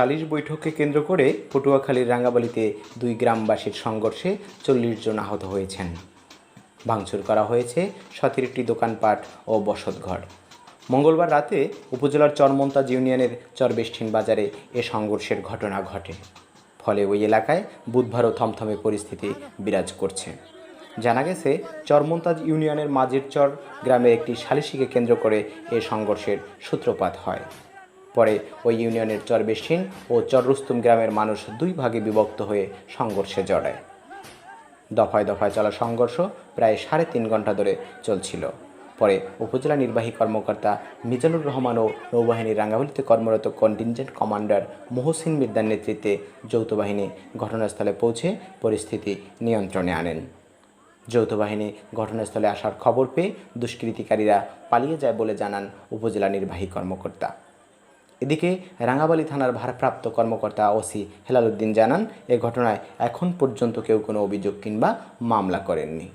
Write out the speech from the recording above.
সালিশ বৈঠককে কেন্দ্র করে পটুয়াখালীর রাঙ্গাবালিতে 2 গ্রামবাসীর সংঘর্ষে 40 জন আহত হয়েছেন। ভাঙচুর করা হয়েছে 17টি দোকানপাট ও বসতঘর। মঙ্গলবার রাতে উপজেলার চরমন্তাজ ইউনিয়নের চরবেষ্টিন বাজারে এ সংঘর্ষের ঘটনা ঘটে। ফলে ওই এলাকায় বুধবারও থমথমে পরিস্থিতি বিরাজ করছে। জানা গেছে, চরমন্তাজ ইউনিয়নের মাঝের চর গ্রামের একটি সালিশিকে কেন্দ্র করে এ সংঘর্ষের সূত্রপাত হয়। পরে ওই ইউনিয়নের চরবেষ্টিন ও চররুস্তুম গ্রামের মানুষ 2 ভাগে বিভক্ত হয়ে সংঘর্ষে জড়ায়। দফায় দফায় চলা সংঘর্ষ প্রায় 3.5 ঘন্টা ধরে চলছিল। পরে উপজেলা নির্বাহী কর্মকর্তা মিজানুর রহমান ও নৌবাহিনীর রাঙ্গাবালিতে কর্মরত কন্টিনজেন্ট কমান্ডার মহসিন মির্জার নেতৃত্বে যৌথ বাহিনী ঘটনাস্থলে পৌঁছে পরিস্থিতি নিয়ন্ত্রণে আনেন। যৌথ বাহিনী ঘটনাস্থলে আসার খবর পেয়ে দুষ্কৃতিকারীরা পালিয়ে যায় বলে জানান উপজেলা নির্বাহী কর্মকর্তা। এদিকে রাঙ্গাবালি থানার ভারপ্রাপ্ত কর্মকর্তা ওসি হেলাল উদ্দিন জানান, এ ঘটনায় এখন পর্যন্ত কেউ কোনো অভিযোগ কিংবা মামলা করেননি।